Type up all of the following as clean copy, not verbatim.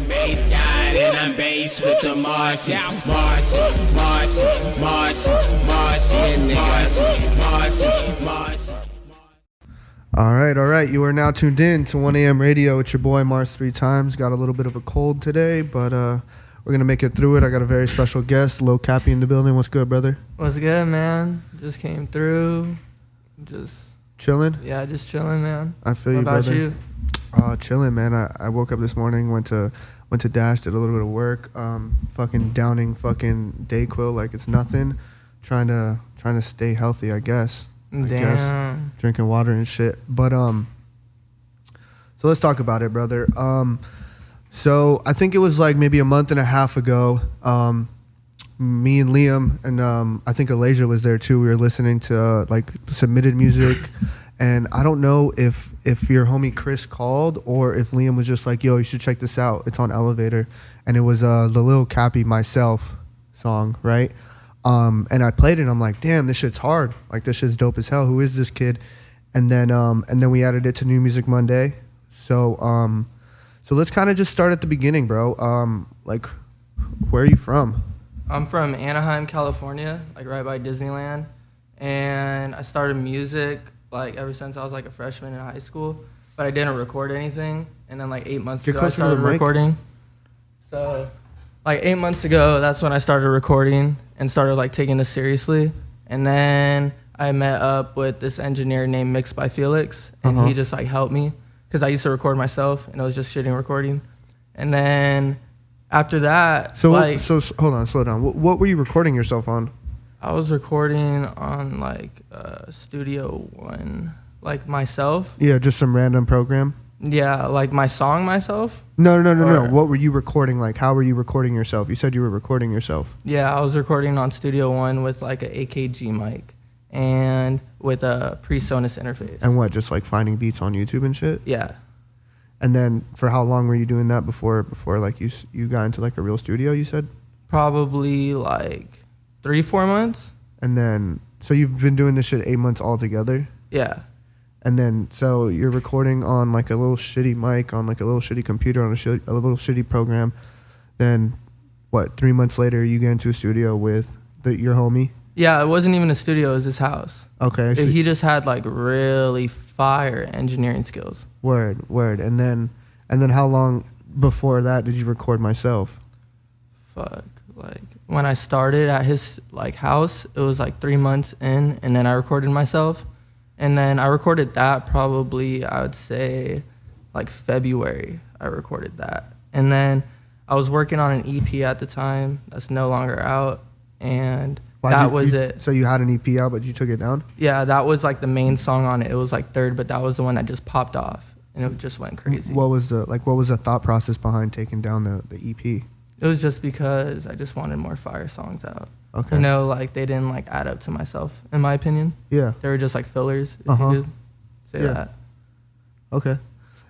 bass god and I'm bass with the Martians. All right. You are now tuned in to 1 a.m. radio. It's your boy Mars 3 times. Got a little bit of a cold today, but we're going to make it through it. I got a very special guest, Lil Capi in the building. What's good, brother? What's good, man? Just came through. Just chilling? Yeah, just chilling, man. I feel you, brother. What about you? Chilling, man. I woke up this morning, went to Dash, did a little bit of work, fucking downing fucking Dayquil like it's nothing, trying to stay healthy, I guess. Damn. Drinking water and shit. But so let's talk about it, brother. So I think it was like maybe a month and a half ago. Me and Liam and I think Alasia was there too. We were listening to like submitted music, and I don't know if your homie Chris called or if Liam was just like, "Yo, you should check this out. It's on Elevator," and it was the Lil Capi Myself song, right? And I played it and I'm like, damn, this shit's hard. Like, this shit's dope as hell. Who is this kid? And then we added it to New Music Monday. So let's kind of just start at the beginning, bro. Like, where are you from? I'm from Anaheim, California, like right by Disneyland. And I started music like ever since I was like a freshman in high school, but I didn't record anything. And then like 8 months ago, I started recording. So like 8 months ago, that's when I started recording and started like taking this seriously. And then I met up with this engineer named Mixed by Felix, and he just like helped me because I used to record myself and it was just shitting recording. And then after that, so hold on, slow down. What were you recording yourself on? I was recording on like Studio One, like myself. Yeah, just some random program. Yeah, like my song myself. No. What were you recording? Like, how were you recording yourself? You said you were recording yourself. Yeah, I was recording on Studio One with like an AKG mic and with a PreSonus interface. And what, just like finding beats on YouTube and shit? Yeah. And then for how long were you doing that before like you got into like a real studio, you said? Probably like 3-4 months. And then, so you've been doing this shit 8 months altogether? Yeah. And then, so you're recording on like a little shitty mic, on like a little shitty computer, on a little shitty program. Then, what, 3 months later, you get into a studio with your homie? Yeah, it wasn't even a studio, it was his house. Okay. So he just had like really fire engineering skills. Word. And then how long before that did you record Myself? Fuck. Like, when I started at his like house, it was like 3 months in, and then I recorded Myself. And then I recorded that probably, I would say, like February, I recorded that. And then I was working on an EP at the time that's no longer out, and that was it. So you had an EP out, but you took it down? Yeah, that was like the main song on it. It was like third, but that was the one that just popped off, and it just went crazy. What was the thought process behind taking down the EP? It was just because I just wanted more fire songs out. Okay. You know, like they didn't like add up to Myself, in my opinion. Yeah. They were just like fillers, if you could say that. Okay.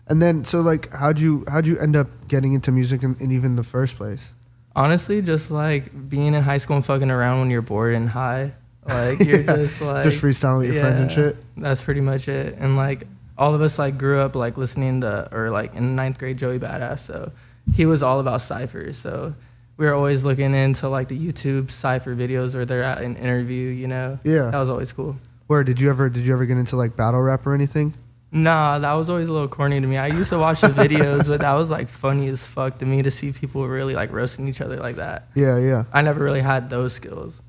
And then, so like, how'd you end up getting into music in even the first place? Honestly, just like being in high school and fucking around when you're bored and high. Like you're just like just freestyling with your friends and shit. That's pretty much it. And like all of us like grew up like listening to, or like in ninth grade, Joey Badass. So he was all about ciphers. So we were always looking into like the YouTube cipher videos where they're at an interview, you know? Yeah. That was always cool. Where did you ever get into like battle rap or anything? Nah, that was always a little corny to me. I used to watch the videos, but that was like funny as fuck to me to see people really like roasting each other like that. Yeah. I never really had those skills.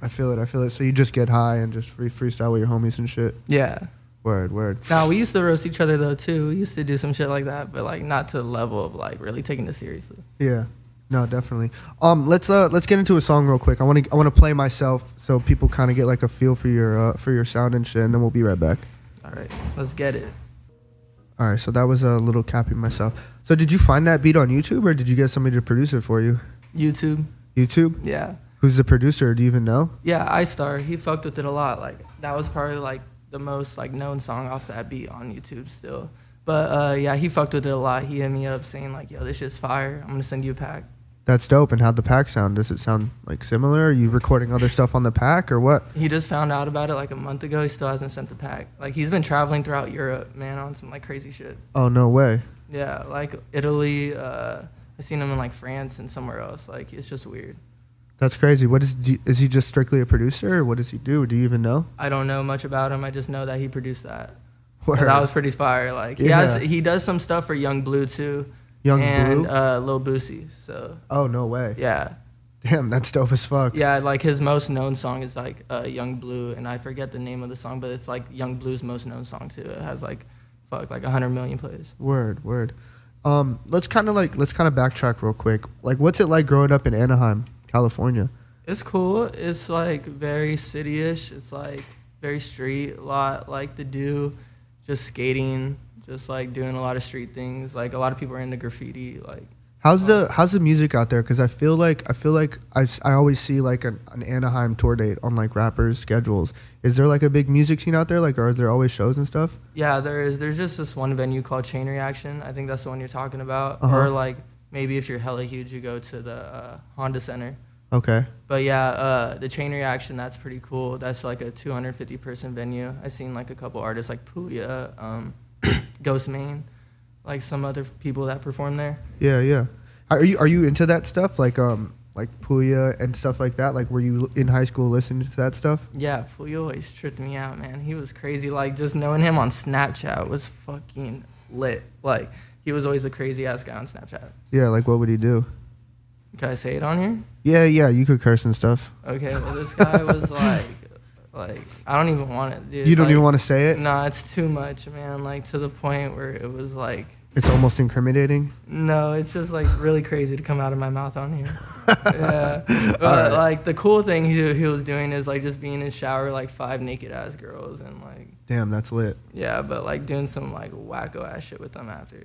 I feel it. So you just get high and just freestyle with your homies and shit? Yeah. Word. Nah, we used to roast each other though too. We used to do some shit like that, but like not to the level of like really taking this seriously. Yeah. No, definitely. Let's get into a song real quick. I want to play Myself so people kind of get like a feel for your sound and shit, and then we'll be right back. All right, let's get it. All right, so that was a Lil Capi Myself. So did you find that beat on YouTube, or did you get somebody to produce it for you? YouTube. Yeah. Who's the producer? Do you even know? Yeah, iStar. He fucked with it a lot. Like that was probably like the most like known song off that beat on YouTube still. But yeah, he fucked with it a lot. He hit me up saying like, "Yo, this shit's fire. I'm gonna send you a pack." That's dope. And how'd the pack sound? Does it sound like similar? Are you recording other stuff on the pack or what? He just found out about it like a month ago. He still hasn't sent the pack. Like he's been traveling throughout Europe, man, on some like crazy shit. Oh, no way. Yeah, like Italy, I seen him in like France and somewhere else. Like it's just weird. That's crazy. Is he just strictly a producer, or what does he do? Do you even know? I don't know much about him. I just know that he produced that. Word. So that was pretty fire. Like he does some stuff for Young Blue too. Young and, Blue? Lil Boosie. So. Oh, no way. Yeah. Damn, that's dope as fuck. Yeah, like his most known song is like Young Blue, and I forget the name of the song, but it's like Young Blue's most known song too. It has like 100 million plays. Word. Let's kind of backtrack real quick. Like, what's it like growing up in Anaheim, California? It's cool. It's like very city-ish. It's like very street, a lot like to do, just skating, just like doing a lot of street things. Like a lot of people are into graffiti. Like how's the music out there? Because I feel like I always see like an Anaheim tour date on like rappers' schedules. Is there like a big music scene out there? Like, are there always shows and stuff? Yeah, there is. There's just this one venue called Chain Reaction. I think that's the one you're talking about. Uh-huh. Or like maybe if you're hella huge, you go to the Honda Center. Okay. But yeah, the Chain Reaction, that's pretty cool. That's like a 250-person venue. I seen like a couple artists like Puya, Ghost Main, like some other people that perform there. Yeah. Are you into that stuff? Like Puya and stuff like that? Like, were you in high school listening to that stuff? Yeah, Puya always tripped me out, man. He was crazy. Like, just knowing him on Snapchat was fucking lit. Like, he was always a crazy-ass guy on Snapchat. Yeah, like, what would he do? Could I say it on here? Yeah, you could curse and stuff. Okay, well, this guy was like, I don't even want it, dude. You don't even want to say it? No, it's too much, man. Like, to the point where it was like... It's almost incriminating? No, it's just, like, really crazy to come out of my mouth on here. Yeah. But, like, the cool thing he was doing is, like, just being in his shower, like, 5 naked-ass girls and, like... Damn, that's lit. Yeah, but, like, doing some, like, wacko-ass shit with them after.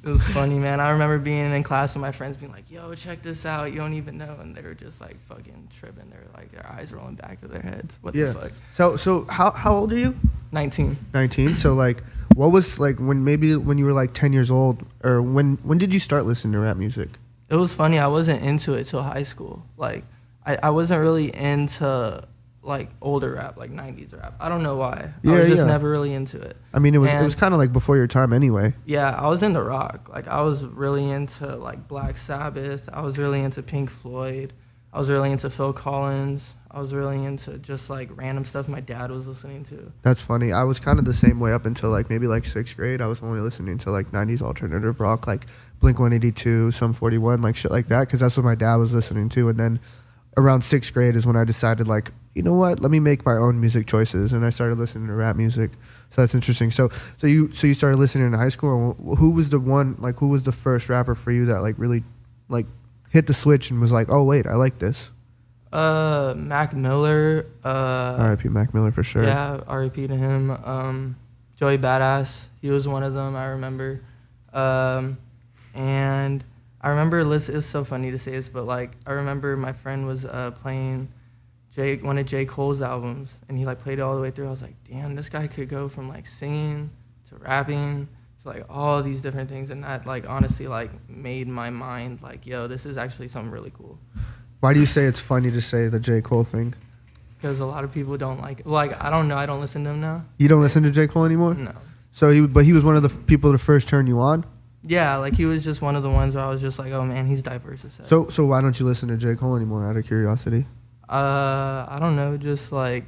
It was funny, man. I remember being in class with my friends being like, yo, check this out. You don't even know. And they were just like fucking tripping. They were like, their eyes rolling back to their heads. What the fuck? So how old are you? 19. 19. So like, what was like when you were like 10 years old, or when did you start listening to rap music? It was funny. I wasn't into it till high school. Like I wasn't really into like older rap, like 90s rap. I don't know why. I was just never really into it. I mean, it was kind of like before your time anyway. Yeah, I was into rock. Like I was really into like Black Sabbath. I was really into Pink Floyd. I was really into Phil Collins. I was really into just like random stuff my dad was listening to. That's funny. I was kind of the same way up until like maybe like 6th grade. I was only listening to like 90s alternative rock, like Blink-182, Sum 41, like shit like that, because that's what my dad was listening to. And then around 6th grade is when I decided, like, you know what? Let me make my own music choices, and I started listening to rap music. So that's interesting. So you started listening in high school. Who was the first rapper for you that like really like hit the switch and was like, oh wait, I like this? Mac Miller. R.I.P. Mac Miller for sure. Yeah, R.I.P. to him. Joey Badass. He was one of them. I remember. And I remember, it's so funny to say this, but like I remember my friend was playing one of J. Cole's albums, and he like played it all the way through. I was like, damn, this guy could go from like singing to rapping to like all these different things, and that like honestly like made my mind like, yo, this is actually something really cool. Why do you say it's funny to say the J. Cole thing? Because a lot of people don't like it. Like, I don't know, I don't listen to him now. You don't listen to J. Cole anymore? No. So he was one of the people to first turn you on? Yeah, like he was just one of the ones where I was just like, oh man, he's diverse as heck. So why don't you listen to J. Cole anymore, out of curiosity? I don't know, just like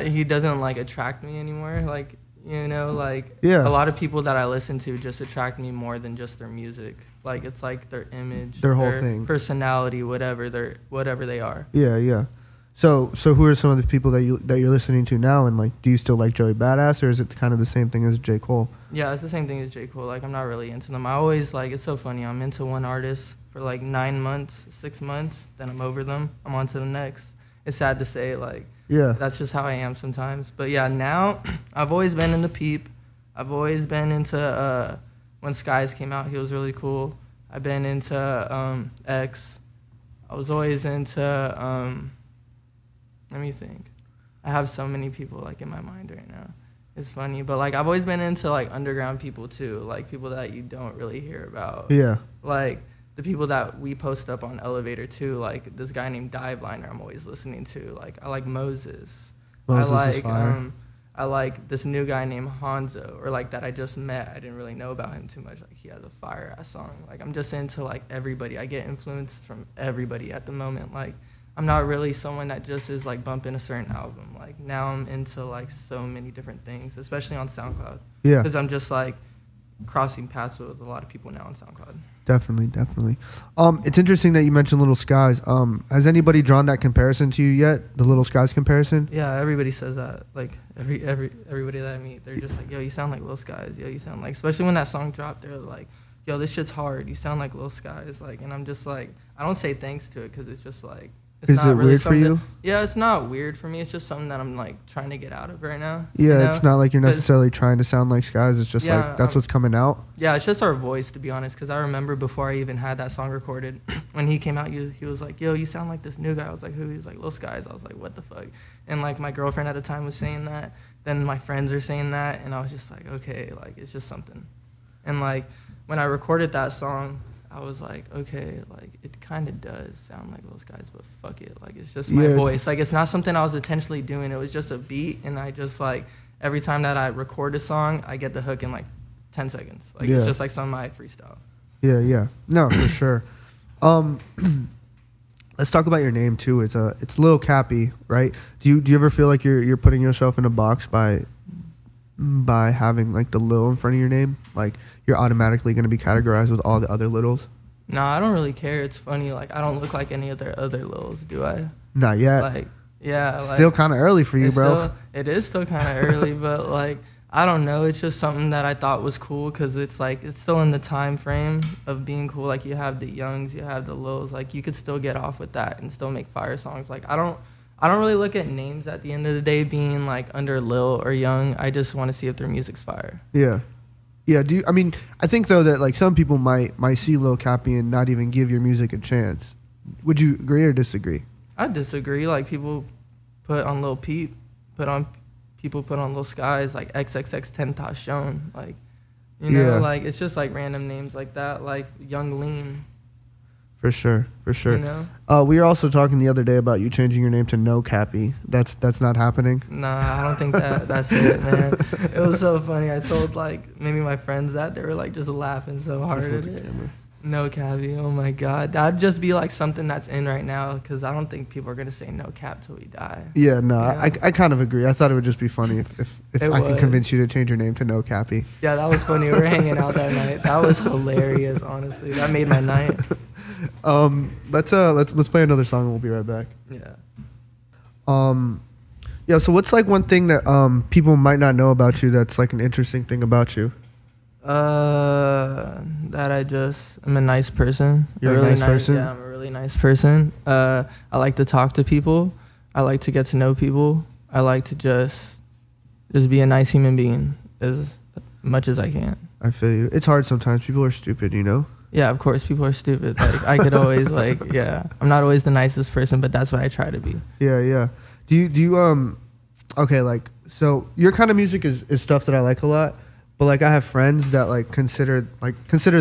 he doesn't like attract me anymore. Like, you know, like a lot of people that I listen to just attract me more than just their music. Like it's like their image, their whole thing, personality, whatever they are. Yeah. So who are some of the people that you're listening to now, and like, do you still like Joey Badass, or is it kind of the same thing as J. Cole? Yeah, it's the same thing as J. Cole. Like I'm not really into them. I always like, it's so funny. I'm into one artist for like 9 months, 6 months, then I'm over them. I'm on to the next. It's sad to say, like, that's just how I am sometimes. But yeah, now I've always been into Peep. I've always been into when Skies came out, he was really cool. I've been into X. I was always into let me think. I have so many people like in my mind right now. It's funny, but like I've always been into like underground people too, like people that you don't really hear about. Yeah. Like the people that we post up on Elevator too, like this guy named Diveliner I'm always listening to. Like I like Moses. Moses I like is fire. I like this new guy named Hanzo, or like that I just met. I didn't really know about him too much. Like he has a fire ass song. Like I'm just into like everybody. I get influenced from everybody at the moment. Like I'm not really someone that just is like bumping a certain album. Like now I'm into like so many different things, especially on SoundCloud. Yeah. Because I'm just like crossing paths with a lot of people now on SoundCloud. Definitely. It's interesting that you mentioned Little Skies. Has anybody drawn that comparison to you yet? The Little Skies comparison? Yeah, everybody says that. Like everybody that I meet, they're just like, yo, you sound like Lil Skies. Yo, you sound like, especially when that song dropped, they're like, yo, this shit's hard. You sound like Lil Skies. Like, and I'm just like, I don't say thanks to it because it's just like, it's Is not it really weird for you? Yeah, it's not weird for me. It's just something that I'm like trying to get out of right now. Yeah, you know? it's not like you're necessarily trying to sound like Skies. It's just like that's what's coming out. Yeah, it's just our voice, to be honest. Because I remember before I even had that song recorded, when he came out, he was like, yo, you sound like this new guy. I was like, who? He's like, Lil Skies. I was like, what the fuck? And like my girlfriend at the time was saying that. Then my friends are saying that. And I was just like, okay, like it's just something. And like when I recorded that song, I was like, okay, like it kind of does sound like Lil Skies, but fuck it. Like it's just my voice. Like it's not something I was intentionally doing. It was just a beat. And I just like, every time that I record a song, I get the hook in like 10 seconds. Like it's just like some of my freestyle. Yeah. No, for sure. Let's talk about your name too. It's Lil Capi, right? Do you ever feel like you're putting yourself in a box by having like the Lil in front of your name? Like you're automatically going to be categorized with all the other Littles? No, I don't really care. It's funny. Like I don't look like any of their other Lils, do I? Not yet. Like yeah. Like, still kind of early for you, bro. It is still kind of early, but like I don't know. It's just something that I thought was cool because it's like it's still in the time frame of being cool. Like you have the Youngs, you have the Lils. Like you could still get off with that and still make fire songs. Like I don't really look at names at the end of the day being like under Lil or Young. I just want to see if their music's fire. Yeah. I think though that like some people might see Lil Capi and not even give your music a chance. Would you agree or disagree? I disagree. Like people put on Lil Peep, people put on Lil Skies, like XXX Tentacion, like you know, like it's just like random names like that, like Young Lean. For sure. You know? We were also talking the other day about you changing your name to No Capi. That's not happening. Nah, I don't think that's it, man. It was so funny. I told like maybe my friends that they were like just laughing so hard at it. No Capi. Oh my god, that'd just be like something that's in right now because I don't think people are gonna say no cap till we die. Yeah, no, I kind of agree. I thought it would just be funny if I could convince you to change your name to No Capi. Yeah, that was funny. We were hanging out that night. That was hilarious. Honestly, that made my night. Let's play another song and we'll be right back. Yeah. Yeah. So what's like one thing that people might not know about you that's like an interesting thing about you? That I'm a nice person. You're a nice person? Yeah, I'm a really nice person. I like to talk to people. I like to get to know people. I like to just be a nice human being as much as I can. I feel you. It's hard sometimes. People are stupid, you know? Yeah, of course, people are stupid. Like I could always I'm not always the nicest person, but that's what I try to be. Yeah. Do you okay, like so your kind of music is stuff that I like a lot. But like I have friends that like consider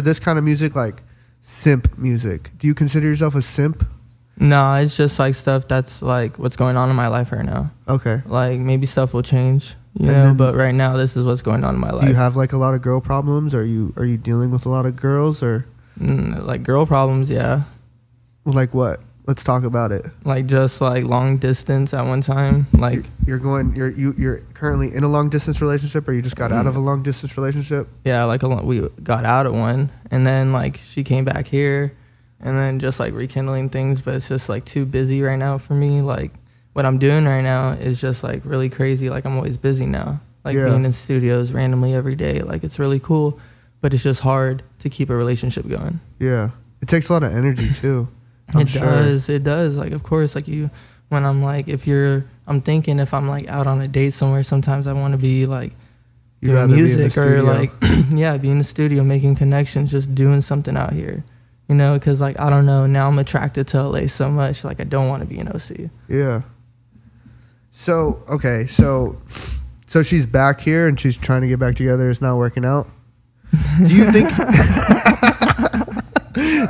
this kind of music like simp music. Do you consider yourself a simp? No, it's just like stuff that's like what's going on in my life right now. Okay. Like maybe stuff will change, you know, but right now this is what's going on in my life. Do you have like a lot of girl problems? Are you dealing with a lot of girls or like girl problems, yeah. Like what? Let's talk about it. Like just like long distance at one time. Like you're currently in a long distance relationship, or you just got out of a long distance relationship? Yeah, like we got out of one, and then like she came back here, and then just like rekindling things. But it's just like too busy right now for me. Like what I'm doing right now is just like really crazy. Like I'm always busy now. Like being in studios randomly every day. Like it's really cool, but it's just hard to keep a relationship going. Yeah, it takes a lot of energy too. It does. Like, of course, like when I'm like, I'm thinking if I'm like out on a date somewhere, sometimes I want to be like doing music or like, be in the studio, making connections, just doing something out here, you know? Because like, I don't know, now I'm attracted to LA so much. Like, I don't want to be in OC. Yeah. So, okay. So she's back here and she's trying to get back together. It's not working out. Do you think...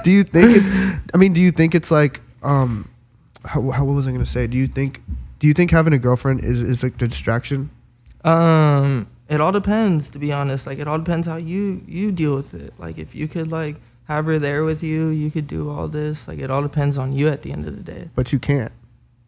Do you think it's like what was I gonna say? Do you think having a girlfriend is like a distraction? It all depends, to be honest. Like, it all depends how you deal with it. Like, if you could, like, have her there with you, you could do all this. Like, it all depends on you at the end of the day. But you can't.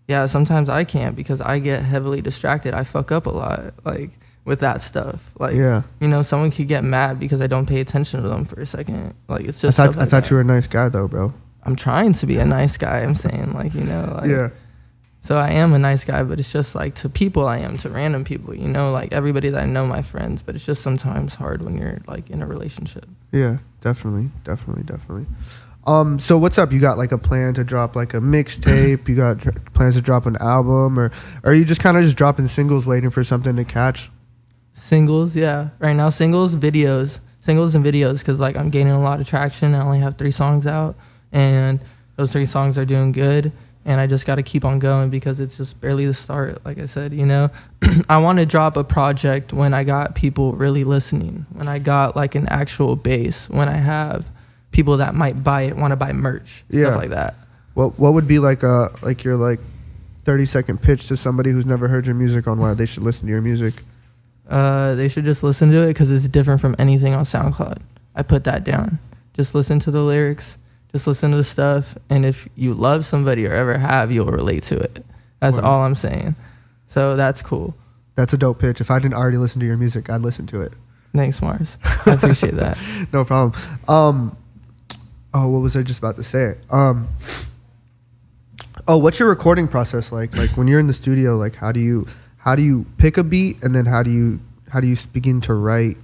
Yeah, sometimes I can't because I get heavily distracted. I fuck up a lot, like, with that stuff. Like, Yeah. you know, someone could get mad because I don't pay attention to them for a second. Like, it's just I thought you were a nice guy, though, bro. I'm trying to be a nice guy. I'm saying, like, you know, like, Yeah. so I am a nice guy, but it's just like to people I am, to random people, you know, like everybody that I know, my friends, but it's just sometimes hard when you're like in a relationship. Yeah, definitely. So what's up? You got like a plan to drop like a mixtape? You got plans to drop an album, or are you just kind of just dropping singles, waiting for something to catch? Singles, yeah. Right now, singles and videos, because like I'm gaining a lot of traction. I only have 3 songs out, and those 3 songs are doing good. And I just got to keep on going because it's just barely the start, like I said, you know. I want to drop a project when I got people really listening, when I got like an actual base, when I have people that might buy it, want to buy merch, stuff like that. What would be like your 30-second pitch to somebody who's never heard your music on why they should listen to your music? They should just listen to it because it's different from anything on SoundCloud. I put that down. Just listen to the lyrics. Just listen to the stuff, and if you love somebody or ever have, you'll relate to it. That's all I'm saying. So that's cool. That's a dope pitch. If I didn't already listen to your music, I'd listen to it. Thanks, Mars. I appreciate that. No problem. What was I just about to say? What's your recording process like? Like when you're in the studio, like how do you pick a beat, and then how do you begin to write?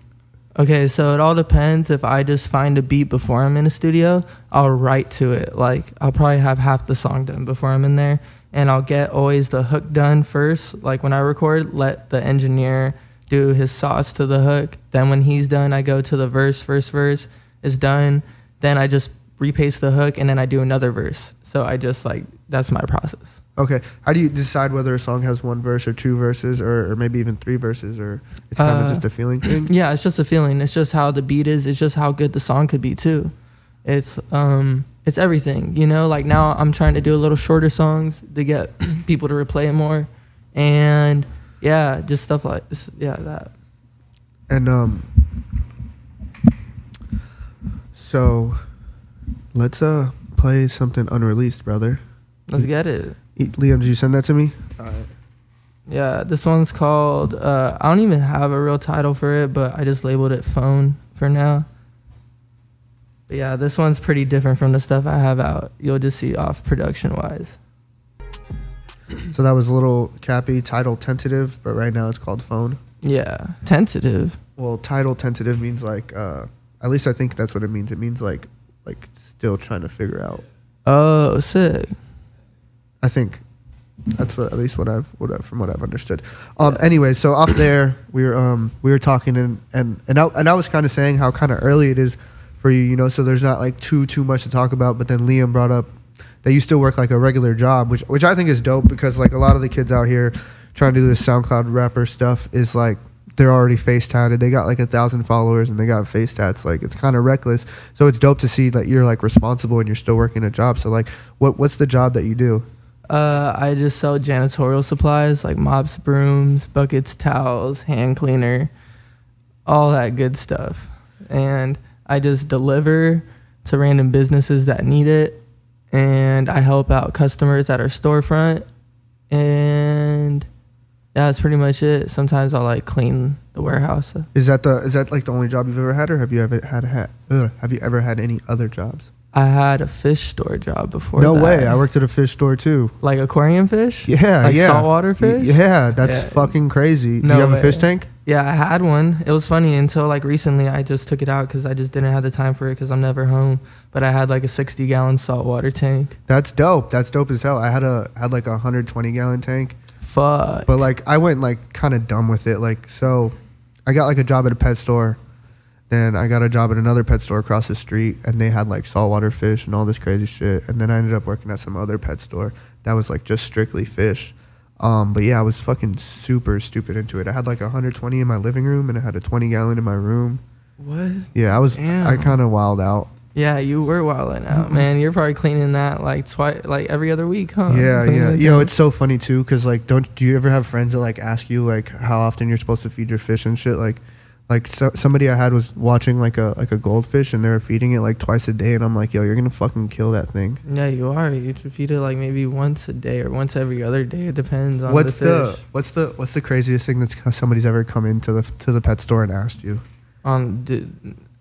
Okay, so it all depends. If I just find a beat before I'm in a studio, I'll write to it. Like, I'll probably have half the song done before I'm in there, and I'll get always the hook done first. Like, when I record, let the engineer do his sauce to the hook. Then when he's done, I go to the verse. First verse is done. Then I just repaste the hook, and then I do another verse. So I just, like, that's my process. Okay. How do you decide whether a song has 1 verse or 2 verses or maybe even 3 verses, or it's kind of just a feeling thing? Yeah, it's just a feeling. It's just how the beat is. It's just how good the song could be too. It's everything, you know? Like now I'm trying to do a little shorter songs to get people to replay it more. And yeah, just stuff like this. Yeah, that. And so let's play something unreleased, brother. Let's get it. Liam, did you send that to me? All right. Yeah, this one's called, I don't even have a real title for it, but I just labeled it Phone for now. But yeah, this one's pretty different from the stuff I have out. You'll just see off production-wise. So that was Lil Capi, title tentative, but right now it's called Phone. Yeah, tentative. Well, title tentative means like, at least I think that's what it means. It means like still trying to figure out. Oh, sick. I think that's what, at least what I've understood. Anyway, so off there we were talking and I was kind of saying how kind of early it is for you, you know, so there's not like too much to talk about. But then Liam brought up that you still work like a regular job, which I think is dope, because like a lot of the kids out here trying to do this SoundCloud rapper stuff is like they're already face tatted. They got like 1,000 followers and they got face tats. Like it's kind of reckless. So it's dope to see that you're like responsible and you're still working a job. So like what's the job that you do? I just sell janitorial supplies like mops, brooms, buckets, towels, hand cleaner, all that good stuff. And I just deliver to random businesses that need it. And I help out customers at our storefront. And yeah, that's pretty much it. Sometimes I'll like clean the warehouse. Is that like the only job you've ever had, or have you ever had any other jobs? I had a fish store job before. No that. way. I worked at a fish store too. Like aquarium fish? Yeah, like yeah. Saltwater fish? Yeah, that's fucking crazy. Do No you have way. a fish tank? Yeah, I had one. It was funny until like recently I just took it out because I just didn't have the time for it because I'm never home. But I had like a 60-gallon saltwater tank. That's dope. That's dope as hell. I had like a 120-gallon tank. Fuck. But like I went like kind of dumb with it. Like, so I got like a job at a pet store. Then I got a job at another pet store across the street, and they had like saltwater fish and all this crazy shit. And then I ended up working at some other pet store that was like just strictly fish. But yeah, I was fucking super stupid into it. I had like 120 in my living room, and I had a 20-gallon in my room. What? Yeah, I kind of wilded out. Yeah, you were wilding out, man. You're probably cleaning that like twice, like every other week, huh? Yeah, Cleaning yeah. the You know, tank. it's so funny too, cause like, do you ever have friends that like ask you like how often you're supposed to feed your fish and shit? Like somebody I had was watching like a goldfish, and they were feeding it like twice a day, and I'm like, yo, you're gonna fucking kill that thing. Yeah, you are. You should feed it like maybe once a day or once every other day. It depends on the fish. What's the craziest thing that's somebody's ever come into the pet store and asked you?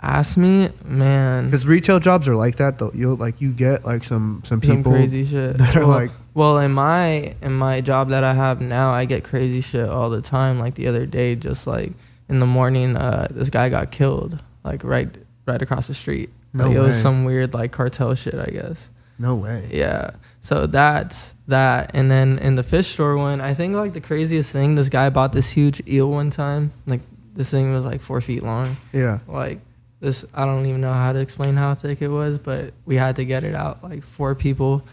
Ask me, man. Because retail jobs are like that though. You get like some people Crazy shit that are like. Well, in my job that I have now, I get crazy shit all the time. Like the other day, just like in the morning, this guy got killed like right across the street. No Like, way. it was some weird like cartel shit, I guess. No way. Yeah. So that's that. And then in the fish store one, I think like the craziest thing, this guy bought this huge eel one time. Like this thing was like 4 feet long. Yeah. Like this, I don't even know how to explain how thick it was, but we had to get it out. Like 4 people.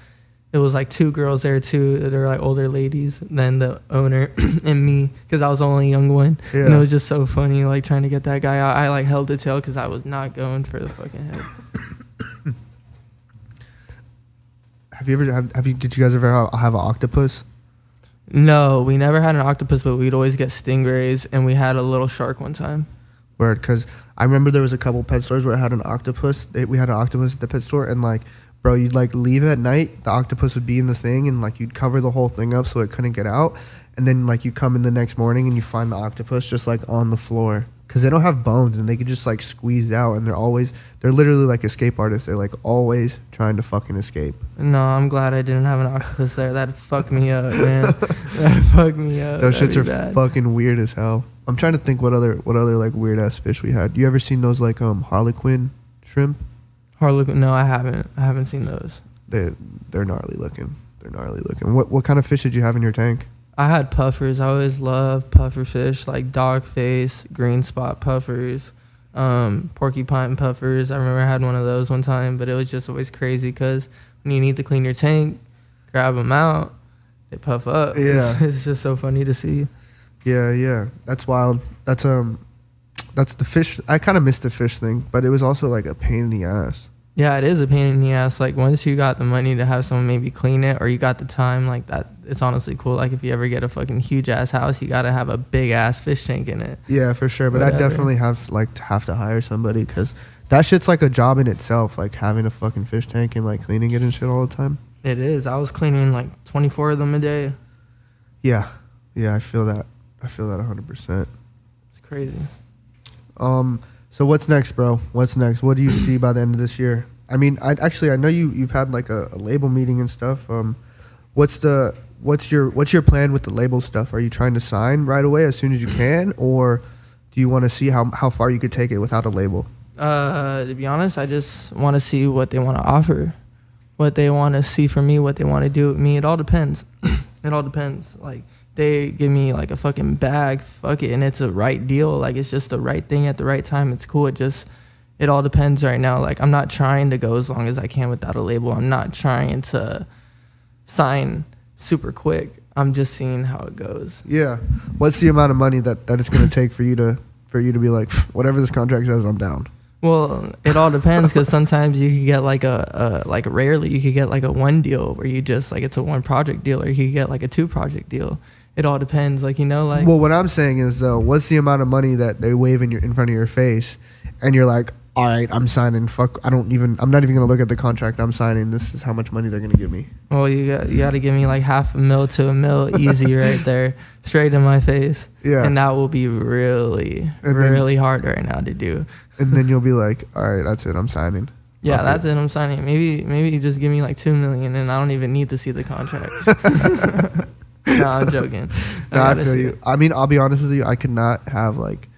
It was like 2 girls there too. They're like older ladies than the owner and me, because I was the only young one. Yeah. And it was just so funny, like trying to get that guy out. I like held the tail because I was not going for the fucking head. Did you guys ever have an octopus? No, we never had an octopus, but we'd always get stingrays, and we had a little shark one time. Word, because I remember there was a couple pet stores where it had an octopus. We had an octopus at the pet store, and like, bro, you'd like leave at night, the octopus would be in the thing, and like you'd cover the whole thing up so it couldn't get out, and then like you come in the next morning and you find the octopus just like on the floor, because they don't have bones and they could just like squeeze out, and they're literally like escape artists. They're like always trying to fucking escape. No, I'm glad I didn't have an octopus there. That'd fuck me up, man. That'd fuck me up. Those That'd shits be are bad. fucking weird as hell. I'm trying to think what other like weird ass fish we had. You ever seen those like harlequin shrimp? Harlequin? No, I haven't. I haven't seen those. They're gnarly looking. What kind of fish did you have in your tank? I had puffers. I always loved puffer fish, like dogface, green spot puffers, porcupine puffers. I remember I had one of those one time, but it was just always crazy because when you need to clean your tank, grab them out, they puff up. Yeah. It's just so funny to see. Yeah. That's wild. That's the fish. I kind of missed the fish thing, but it was also like a pain in the ass. Yeah, it is a pain in the ass. Like once you got the money to have someone maybe clean it, or you got the time, like that, it's honestly cool. Like if you ever get a fucking huge ass house, you gotta have a big ass fish tank in it. Yeah, for sure. But Whatever. I definitely have to hire somebody, because that shit's like a job in itself. Like having a fucking fish tank and like cleaning it and shit all the time. It is. I was cleaning like 24 of them a day. Yeah, I feel that. 100%. It's crazy. So what's next, bro? What's next? What do you see by the end of this year? I mean, I know you've had like a label meeting and stuff. What's your plan with the label stuff? Are you trying to sign right away as soon as you can, or do you want to see how far you could take it without a label? To be honest, I just want to see what they want to offer, what they want to see from me, what they want to do with me. It all depends. It all depends. Like they give me like a fucking bag, fuck it, and it's a right deal. Like it's just the right thing at the right time. It's cool. It all depends right now. Like I'm not trying to go as long as I can without a label. I'm not trying to sign super quick. I'm just seeing how it goes. Yeah. What's the amount of money that it's going to take for you to be like, whatever this contract says, I'm down? Well, it all depends, because sometimes you could get like rarely you could get like a 1 deal where you just like it's a 1 project deal, or you could get like a 2 project deal. It all depends, like like. Well, what I'm saying is though, what's the amount of money that they wave in front of your face, and you're like, all right, I'm signing. Fuck, I'm not even gonna look at the contract. I'm signing. This is how much money they're gonna give me. Well, you got to give me like $500,000 to $1 million easy right there, straight in my face. Yeah. And that will be really hard right now to do. And then you'll be like, all right, that's it. I'm signing. Yeah, Okay. that's it. I'm signing. Maybe just give me like $2 million, and I don't even need to see the contract. No, I'm joking. No, I gotta feel see you. it. I mean, I'll be honest with you. I could not have like,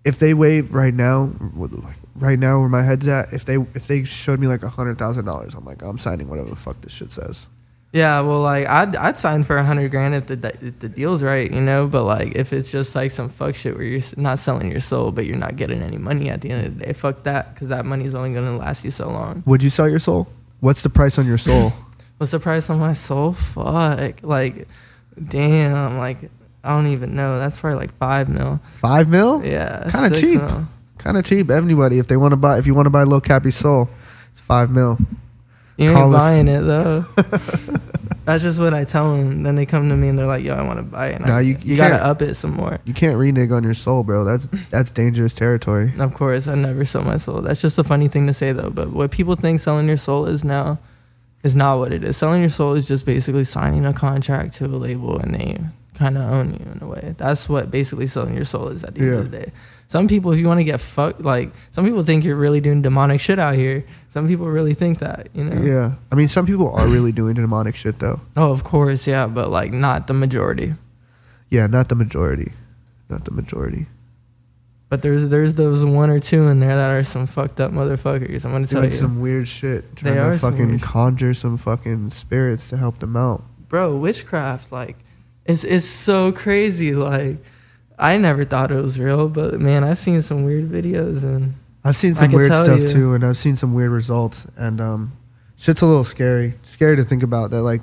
if they wave right now where my head's at, if they showed me like $100,000, I'm like, I'm signing whatever the fuck this shit says. Yeah, well, like I'd sign for $100,000 if the deal's right, But like if it's just like some fuck shit where you're not selling your soul, but you're not getting any money at the end of the day, fuck that, because that money's only gonna last you so long. Would you sell your soul? What's the price on your soul? What's the price on my soul? Fuck, like, damn, like I don't even know. That's probably like $5 million. $5 million? Yeah, Kind of $6 cheap. million. Kind of cheap. Anybody, if you want to buy Lil Capi's soul, $5 million. You ain't Call us. buying it though. That's just what I tell them. Then they come to me and they're like, "Yo, I want to buy it." And Nah, you you gotta can't- up it some more. You can't renege on your soul, bro. That's dangerous territory. And of course, I never sell my soul. That's just a funny thing to say though. But what people think selling your soul is now is not what it is. Selling your soul is just basically signing a contract to a label and they kind of own you in a way. That's what basically selling your soul is at the end of the day. Some people, if you want to get fucked, like some people think you're really doing demonic shit out here. Some people really think that, you know? Yeah. I mean, some people are really doing demonic shit though. Oh, of course, yeah, but like not the majority. Yeah, not the majority. Not the majority. But there's those one or two in there that are some fucked up motherfuckers. I'm gonna tell Doing you, some weird shit. They Trying are to some fucking weird shit. conjure some fucking spirits to help them out. bro, witchcraft, like, it's so crazy. Like, I never thought it was real, but man, I've seen some weird videos and I've seen I some can weird tell stuff you. too, and I've seen some weird results, and shit's a little scary. Scary to think about that. Like,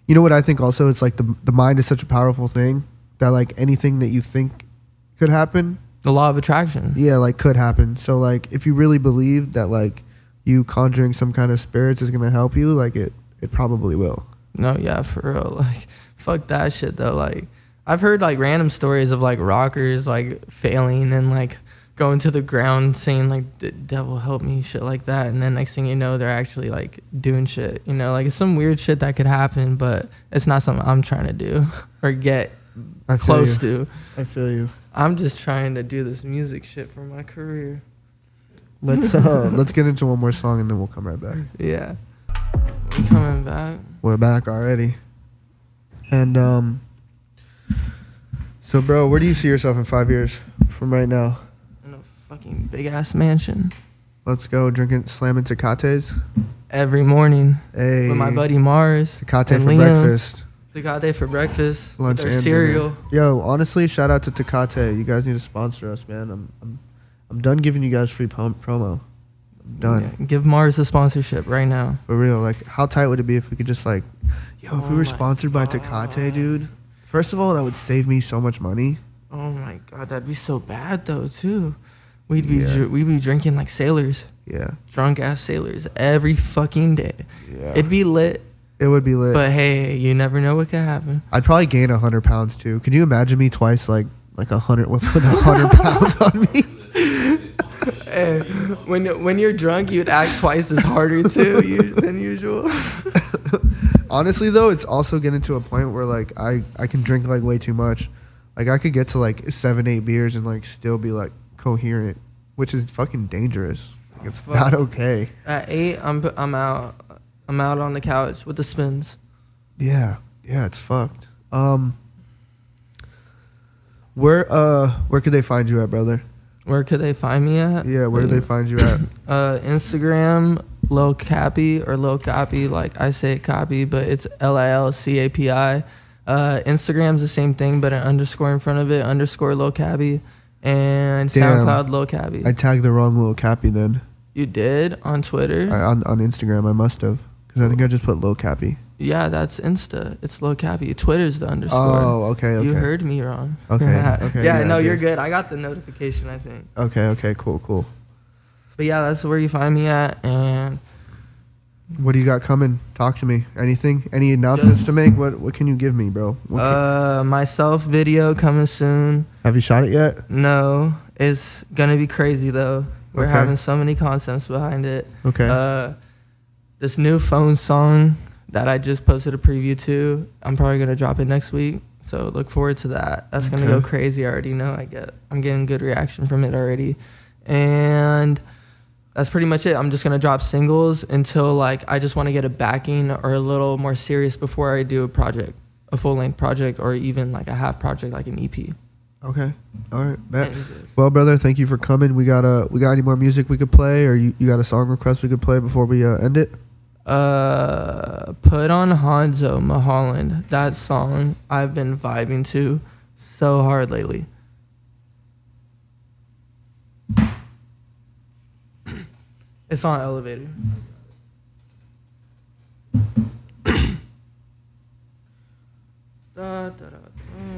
you know what I think also? It's like the mind is such a powerful thing that like anything that you think could happen, the law of attraction. yeah, like could happen. So like if you really believe that like you conjuring some kind of spirits is gonna help you, like it probably will. No, yeah, for real. Like, fuck that shit though. Like, I've heard like random stories of like rockers like failing and like going to the ground saying like the devil help me, shit like that, and then next thing you know they're actually like doing shit, you know, like it's some weird shit that could happen, but it's not something I'm trying to do or get I feel close you. to. I feel you. I'm just trying to do this music shit for my career. Let's get into one more song and then we'll come right back. Yeah, we coming back. We're back already. And so bro, where do you see yourself in 5 years from right now? In a fucking big ass mansion Let's go drinking, slamming Tecates. every morning Hey, with my buddy Mars. Tecate and for Liam. breakfast, Tecate for breakfast. lunch, with our and cereal. dinner. Yo, honestly, shout out to Tecate. You guys need to sponsor us, man. I'm done giving you guys free promo. I'm done. Yeah, give Mars a sponsorship right now. For real. Like, how tight would it be if we could just like, yo, if Oh we were my sponsored by God. Tecate, dude. First of all, that would save me so much money. Oh my god, that'd be so bad though too. We'd be Yeah. we'd be drinking like sailors, Yeah. drunk ass sailors every fucking day. Yeah. It'd be lit, It would be lit. but hey, you never know what could happen. I'd probably gain 100 pounds too. Could you imagine me twice like 100 with 100 pounds on me? Hey, when you're drunk, you'd act twice as harder too than usual. Honestly though, it's also getting to a point where like I can drink like way too much. Like I could get to like 7-8 beers and like still be like coherent, which is fucking dangerous. Like, it's Fuck. not okay. At 8, I'm out. I'm out on the couch with the spins. Yeah, it's fucked. Where could they find you at, brother? Where could they find me at? Yeah, where do they find you at? Instagram, Lil Capi or Lil Capi, like I say it Capi, but it's LILCAPI. Instagram's the same thing, but an underscore in front of it, underscore Lil Capi, and Damn. SoundCloud Lil Capi. I tagged the wrong Lil Capi then. You did on Twitter? On Instagram I must have, because I think I just put Lil Capi. Yeah, that's Insta. It's Lil Capi. Twitter's the underscore. Oh, okay. You heard me wrong. Okay, yeah, yeah, no, you're good. good. I got the notification, I think. Okay, cool. But yeah, that's where you find me at. And What do you got coming? Talk to me. Anything? Any announcements to make? What can you give me, bro? my self video coming soon. Have you shot it yet? No, it's gonna be crazy though. We're Okay. having so many concepts behind it. Okay. This new phone song that I just posted a preview to, I'm probably gonna drop it next week. So look forward to that. That's gonna go Okay. crazy. I already know. I'm getting good reaction from it already, and that's pretty much it. I'm just gonna drop singles until like I just want to get a backing or a little more serious before I do a project, a full length project, or even like a half project, like an E EP. Okay. All right. Bet. And, Well, brother, thank you for coming. We got any more music we could play, or you got a song request we could play before we end it? put on Hanzo Mulholland. That song I've been vibing to so hard lately. It's on Elevator. All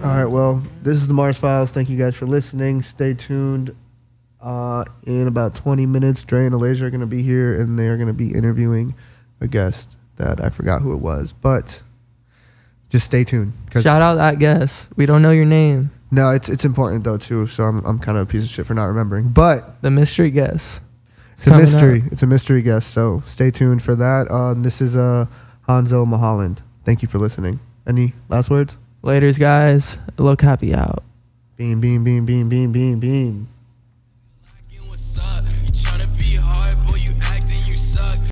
right. Well, this is the Mars Files. Thank you guys for listening. Stay tuned. In about 20 minutes, Dre and Alasia are going to be here, and they're going to be interviewing a guest that I forgot who it was. But just stay tuned. Shout out that guest. We don't know your name. No, it's important, though, too, so I'm kind of a piece of shit for not remembering. But the mystery guest. It's a mystery. Up. It's a mystery guest, so stay tuned for that. This is Hanzo Mulholland. Thank you for listening. Any last words? Laters, guys. Lil Capi out. Beam, beam, beam, beam, beam, beam, beam.